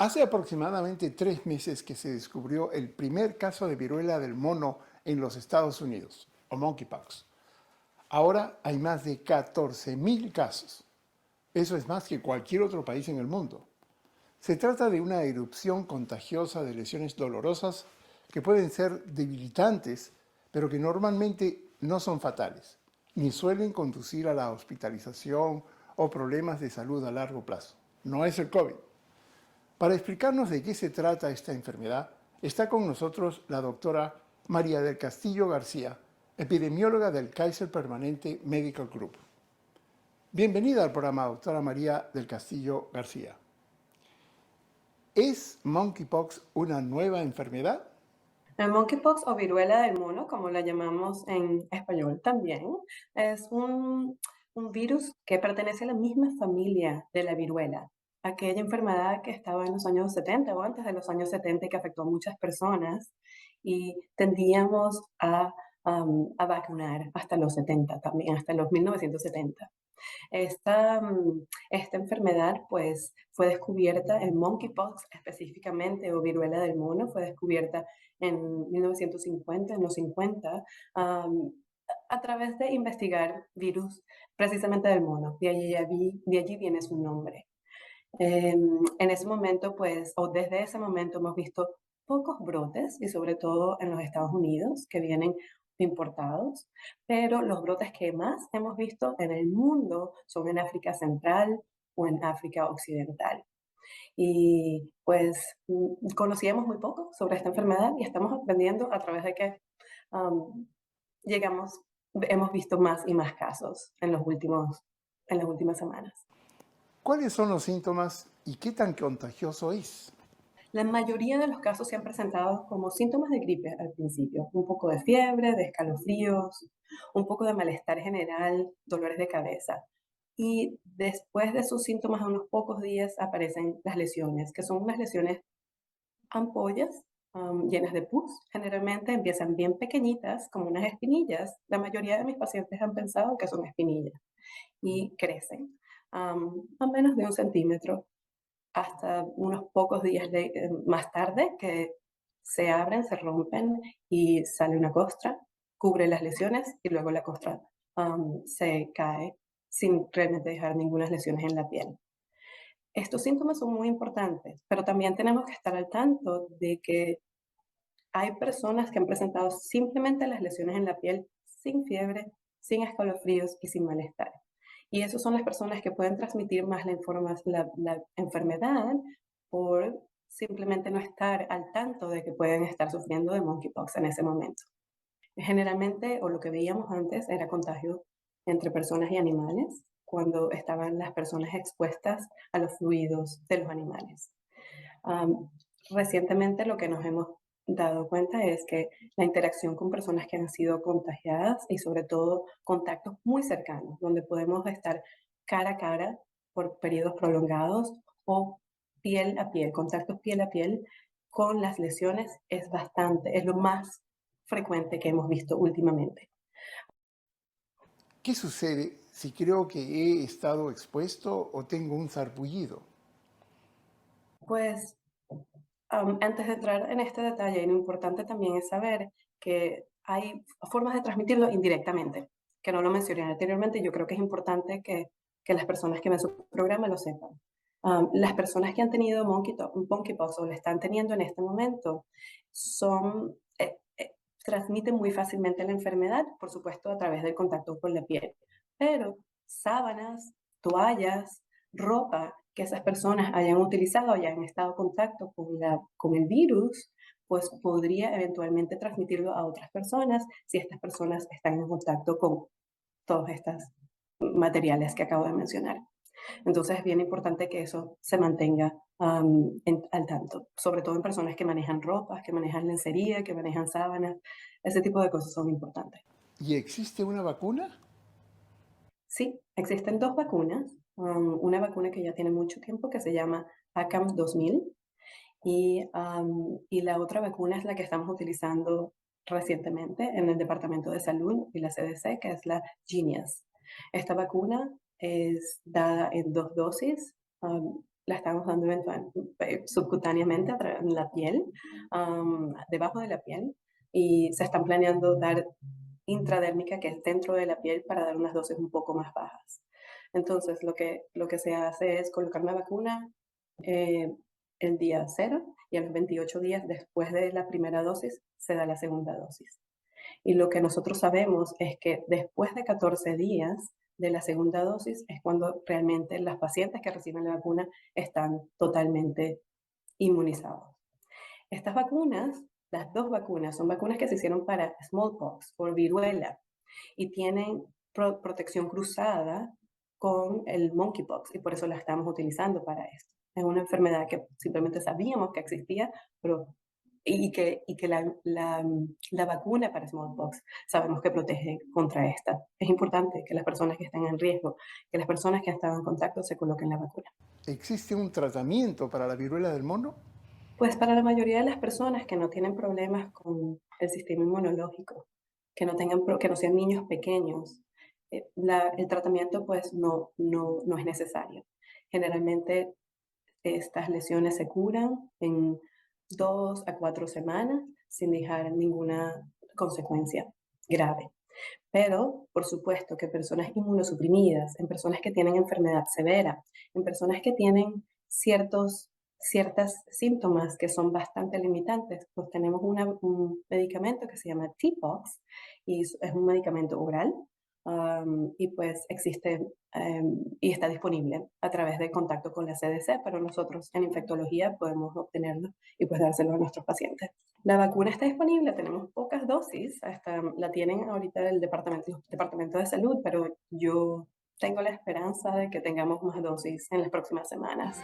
Hace aproximadamente 3 meses que se descubrió el primer caso de viruela del mono en los Estados Unidos, o monkeypox. Ahora hay más de 14.000 casos. Eso es más que cualquier otro país en el mundo. Se trata de una erupción contagiosa de lesiones dolorosas que pueden ser debilitantes, pero que normalmente no son fatales, ni suelen conducir a la hospitalización o problemas de salud a largo plazo. No es el COVID. Para explicarnos de qué se trata esta enfermedad, está con nosotros la doctora María del Castillo García, epidemióloga del Kaiser Permanente Medical Group. Bienvenida al programa, doctora María del Castillo García. ¿Es monkeypox una nueva enfermedad? El monkeypox o viruela del mono, como la llamamos en español también, es un virus que pertenece a la misma familia de la viruela, aquella enfermedad que estaba en los años 70 o antes de los años 70 y que afectó a muchas personas y tendíamos a vacunar hasta los 70 también, hasta los 1970. Esta enfermedad, pues, fue descubierta, el monkeypox específicamente, o viruela del mono, fue descubierta en 1950, en los 50, a través de investigar virus precisamente del mono. De allí viene su nombre. En ese momento, pues, o desde ese momento hemos visto pocos brotes, y sobre todo en los Estados Unidos, que vienen importados, pero los brotes que más hemos visto en el mundo son en África Central o en África Occidental. Y pues conocíamos muy poco sobre esta enfermedad y estamos aprendiendo a través de que um, llegamos, hemos visto más y más casos en las últimas semanas. ¿Cuáles son los síntomas y qué tan contagioso es? La mayoría de los casos se han presentado como síntomas de gripe al principio, un poco de fiebre, de escalofríos, un poco de malestar general, dolores de cabeza. Y después de sus síntomas, a unos pocos días aparecen las lesiones, que son unas lesiones ampollas llenas de pus. Generalmente empiezan bien pequeñitas, como unas espinillas. La mayoría de mis pacientes han pensado que son espinillas y crecen a menos de 1 centímetro hasta unos pocos días más tarde que se abren, se rompen y sale una costra, cubre las lesiones y luego la costra se cae sin realmente dejar ninguna lesiones en la piel. Estos síntomas son muy importantes, pero también tenemos que estar al tanto de que hay personas que han presentado simplemente las lesiones en la piel sin fiebre, sin escalofríos y sin malestar. Y esas son las personas que pueden transmitir más la enfermedad por simplemente no estar al tanto de que pueden estar sufriendo de monkeypox en ese momento. Generalmente, o lo que veíamos antes, era contagio entre personas y animales, cuando estaban las personas expuestas a los fluidos de los animales. Am, Recientemente lo que nos hemos dado cuenta es que la interacción con personas que han sido contagiadas y sobre todo contactos muy cercanos, donde podemos estar cara a cara por periodos prolongados o contactos piel a piel con las lesiones es lo más frecuente que hemos visto últimamente. ¿Qué sucede si creo que he estado expuesto o tengo un sarpullido? Pues antes de entrar en este detalle, lo importante también es saber que hay formas de transmitirlo indirectamente, que no lo mencioné anteriormente. Yo creo que es importante que las personas que ven su programa lo sepan. Las personas que han tenido monkeypox o lo están teniendo en este momento transmiten muy fácilmente la enfermedad, por supuesto, a través del contacto con la piel. Pero sábanas, toallas, ropa que esas personas hayan utilizado, hayan estado en contacto con el virus, pues podría eventualmente transmitirlo a otras personas si estas personas están en contacto con todos estos materiales que acabo de mencionar. Entonces es bien importante que eso se mantenga al tanto, sobre todo en personas que manejan ropas, que manejan lencería, que manejan sábanas. Ese tipo de cosas son importantes. ¿Y existe una vacuna? Sí, existen dos vacunas. Una vacuna que ya tiene mucho tiempo que se llama ACAM 2000 y la otra vacuna es la que estamos utilizando recientemente en el Departamento de Salud y la CDC, que es la Genius. Esta vacuna es dada en 2 dosis. la estamos dando subcutáneamente en la piel, debajo de la piel, y se están planeando dar intradérmica, que es dentro de la piel, para dar unas dosis un poco más bajas. Entonces, lo que se hace es colocar la vacuna eh, el día cero, y a los 28 días después de la primera dosis se da la segunda dosis. Y lo que nosotros sabemos es que después de 14 días de la segunda dosis es cuando realmente las pacientes que reciben la vacuna están totalmente inmunizados. Estas vacunas, las dos vacunas, son vacunas que se hicieron para smallpox o viruela y tienen protección cruzada con el monkeypox, y por eso la estamos utilizando para esto. Es una enfermedad que simplemente sabíamos que existía, pero y que la vacuna para smallpox sabemos que protege contra esta. Es importante que las personas que estén en riesgo, que las personas que han estado en contacto se coloquen la vacuna. ¿Existe un tratamiento para la viruela del mono? Pues para la mayoría de las personas que no tienen problemas con el sistema inmunológico, que no sean niños pequeños, el tratamiento pues no es necesario. Generalmente estas lesiones se curan en 2 a 4 semanas sin dejar ninguna consecuencia grave. Pero, por supuesto, que personas inmunosuprimidas, en personas que tienen enfermedad severa, en personas que tienen ciertas síntomas que son bastante limitantes, pues tenemos un medicamento que se llama TPOXX, y es un medicamento oral, y pues existe y está disponible a través de contacto con la CDC, pero nosotros en infectología podemos obtenerlo y pues dárselo a nuestros pacientes. La vacuna está disponible, tenemos pocas dosis, hasta la tienen ahorita el departamento de salud, pero yo tengo la esperanza de que tengamos más dosis en las próximas semanas.